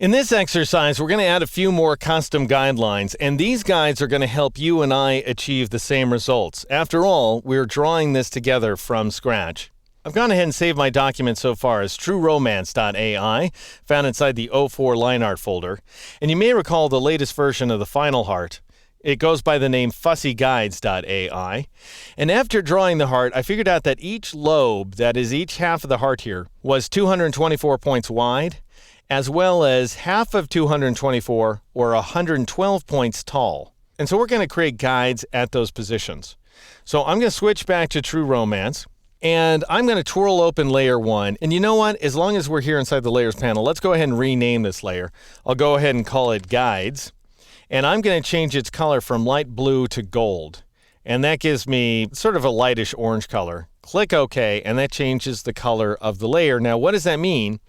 In this exercise, we're going to add a few more custom guidelines, and these guides are going to help you and I achieve the same results. After all, we're drawing this together from scratch. I've gone ahead and saved my document so far as trueromance.ai, found inside the 04 line art folder. And you may recall the latest version of the final heart. It goes by the name fussyguides.ai. And after drawing the heart, I figured out that each lobe, that is each half of the heart here, was 224 points wide, as well as half of 224 or 112 points tall. And so we're going to create guides at those positions. So I'm going to switch back to True Romance, and I'm going to twirl open layer 1. And you know what? As long as we're here inside the layers panel, let's go ahead and rename this layer. I'll go ahead and call it Guides. And I'm going to change its color from light blue to gold. And that gives me sort of a lightish orange color. Click OK, and that changes the color of the layer. Now, what does that mean?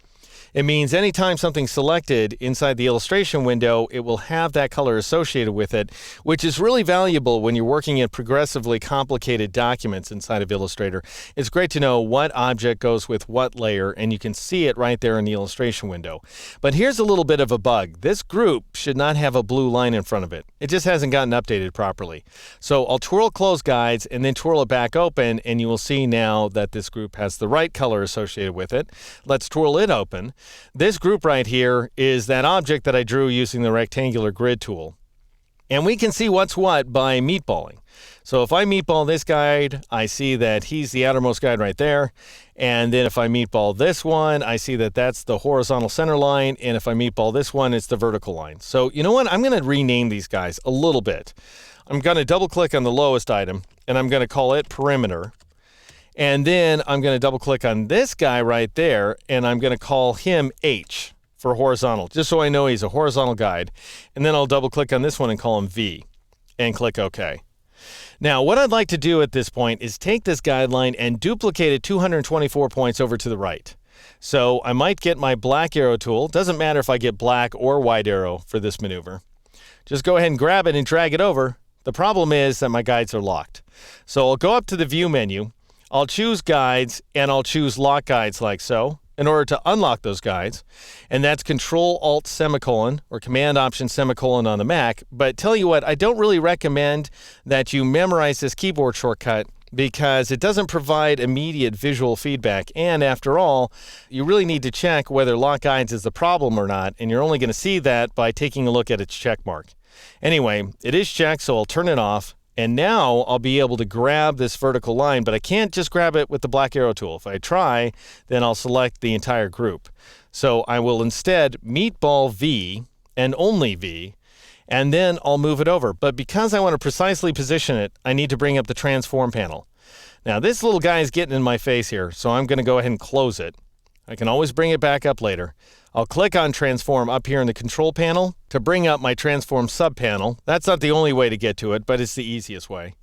It means anytime something's selected inside the illustration window, it will have that color associated with it, which is really valuable when you're working in progressively complicated documents inside of Illustrator. It's great to know what object goes with what layer, and you can see it right there in the illustration window. But here's a little bit of a bug. This group should not have a blue line in front of it. It just hasn't gotten updated properly. So I'll twirl close guides and then twirl it back open, and you will see now that this group has the right color associated with it. Let's twirl it open. This group right here is that object that I drew using the rectangular grid tool. And we can see what's what by meatballing. So if I meatball this guide, I see that he's the outermost guide right there. And then if I meatball this one, I see that that's the horizontal center line. And if I meatball this one, it's the vertical line. So you know what? I'm going to rename these guys a little bit. I'm going to double click on the lowest item, and I'm going to call it perimeter. And then I'm going to double click on this guy right there, and I'm going to call him H for horizontal, just so I know he's a horizontal guide. And then I'll double click on this one and call him V and click OK. Now, what I'd like to do at this point is take this guideline and duplicate it 224 points over to the right. So I might get my black arrow tool. Doesn't matter if I get black or white arrow for this maneuver. Just go ahead and grab it and drag it over. The problem is that my guides are locked. So I'll go up to the View menu. I'll choose Guides, and I'll choose Lock Guides like so in order to unlock those guides. And that's Control-Alt-Semicolon or Command-Option-Semicolon on the Mac. But tell you what, I don't really recommend that you memorize this keyboard shortcut because it doesn't provide immediate visual feedback. And after all, you really need to check whether Lock Guides is the problem or not, and you're only going to see that by taking a look at its check mark. Anyway, it is checked, so I'll turn it off. And now I'll be able to grab this vertical line, but I can't just grab it with the black arrow tool. If I try, then I'll select the entire group. So I will instead meatball V and only V, and then I'll move it over. But because I want to precisely position it, I need to bring up the transform panel. Now this little guy is getting in my face here, so I'm going to go ahead and close it. I can always bring it back up later. I'll click on Transform up here in the Control panel to bring up my Transform subpanel. That's not the only way to get to it, but it's the easiest way.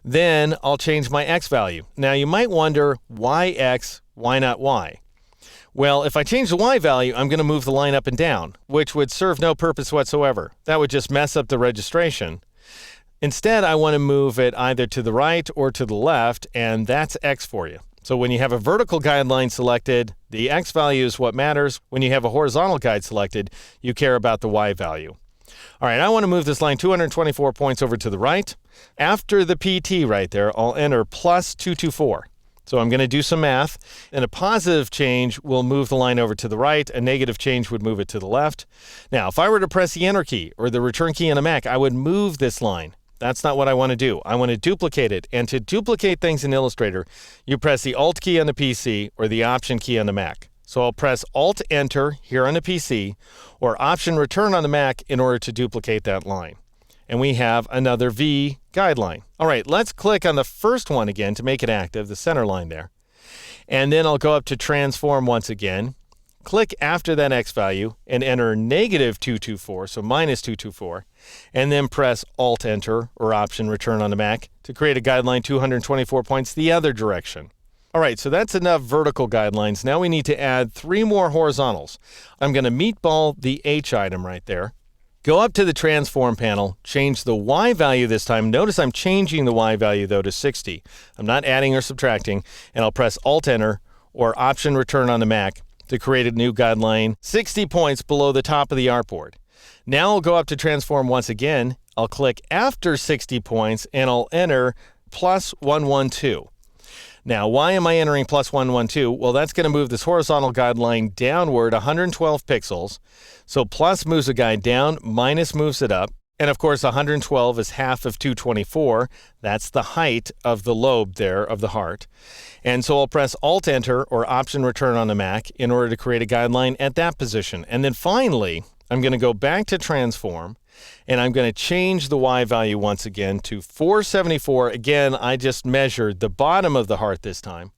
Then I'll change my X value. Now you might wonder, why X, why not Y? Well, if I change the Y value, I'm going to move the line up and down, which would serve no purpose whatsoever. That would just mess up the registration. Instead, I want to move it either to the right or to the left, and that's X for you. So when you have a vertical guideline selected, the X value is what matters. When you have a horizontal guide selected, you care about the Y value. All right, I want to move this line 224 points over to the right. After the PT right there, I'll enter plus 224. So I'm going to do some math, and a positive change will move the line over to the right. A negative change would move it to the left. Now, if I were to press the Enter key or the Return key on a Mac, I would move this line. That's not what I want to do. I want to duplicate it. And to duplicate things in Illustrator, you press the Alt key on the PC or the Option key on the Mac. So I'll press Alt-Enter here on the PC or Option-Return on the Mac in order to duplicate that line. And we have another V guideline. All right, let's click on the first one again to make it active, the center line there. And then I'll go up to Transform once again. Click after that X value and enter negative 224, so minus 224, and then press Alt-Enter or Option-Return on the Mac to create a guideline 224 points the other direction. All right, so that's enough vertical guidelines. Now we need to add 3 more horizontals. I'm going to meatball the H item right there. Go up to the Transform panel, change the Y value this time. Notice I'm changing the Y value, though, to 60. I'm not adding or subtracting, and I'll press Alt-Enter or Option-Return on the Mac to create a new guideline 60 points below the top of the artboard. Now I'll go up to transform once again. I'll click after 60 points and I'll enter plus 112. Now, why am I entering plus 112? Well, that's going to move this horizontal guideline downward 112 pixels. So plus moves the guide down, minus moves it up. And of course, 112 is half of 224. That's the height of the lobe there of the heart. And so I'll press Alt-Enter or Option-Return on the Mac in order to create a guideline at that position. And then finally, I'm going to go back to Transform, and I'm going to change the Y value once again to 474. Again, I just measured the bottom of the heart this time.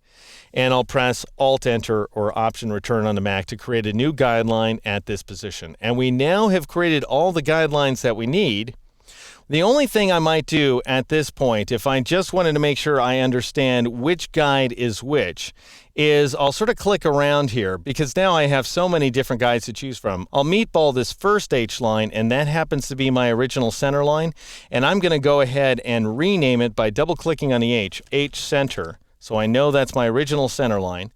And I'll press Alt-Enter or Option-Return on the Mac to create a new guideline at this position. And we now have created all the guidelines that we need. The only thing I might do at this point, if I just wanted to make sure I understand which guide is which, is I'll sort of click around here because now I have so many different guides to choose from. I'll meatball this first H line, and that happens to be my original center line. And I'm going to go ahead and rename it by double-clicking on the H center. So I know that's my original center line.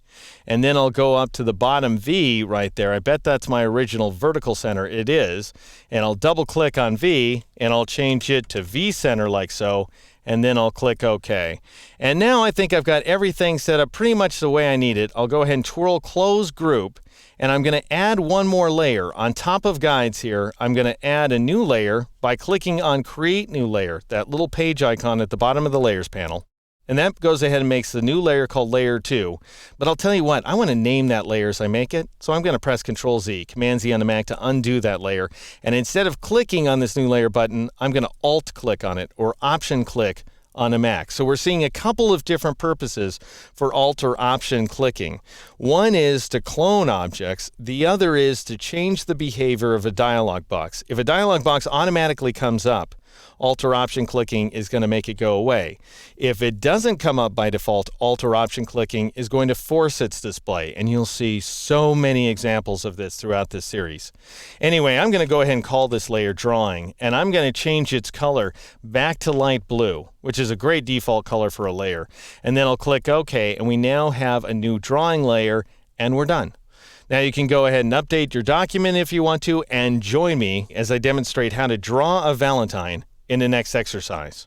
And then I'll go up to the bottom V right there. I bet that's my original vertical center. It is. And I'll double click on V and I'll change it to V center like so. And then I'll click OK. And now I think I've got everything set up pretty much the way I need it. I'll go ahead and twirl close group. And I'm going to add one more layer. On top of guides here, I'm going to add a new layer by clicking on Create New Layer, that little page icon at the bottom of the Layers panel. And that goes ahead and makes the new layer called Layer 2. But I'll tell you what, I want to name that layer as I make it. So I'm going to press Control-Z, Command-Z on the Mac to undo that layer. And instead of clicking on this new layer button, I'm going to Alt-click on it or Option-click on a Mac. So we're seeing a couple of different purposes for Alt or Option clicking. One is to clone objects. The other is to change the behavior of a dialog box. If a dialog box automatically comes up, Alt or Option clicking is going to make it go away. If it doesn't come up by default, Alt or Option clicking is going to force its display, and you'll see so many examples of this throughout this series. Anyway, I'm going to go ahead and call this layer Drawing, and I'm going to change its color back to light blue, which is a great default color for a layer. And then I'll click OK, and we now have a new drawing layer, and we're done. Now you can go ahead and update your document if you want to, and join me as I demonstrate how to draw a Valentine in the next exercise.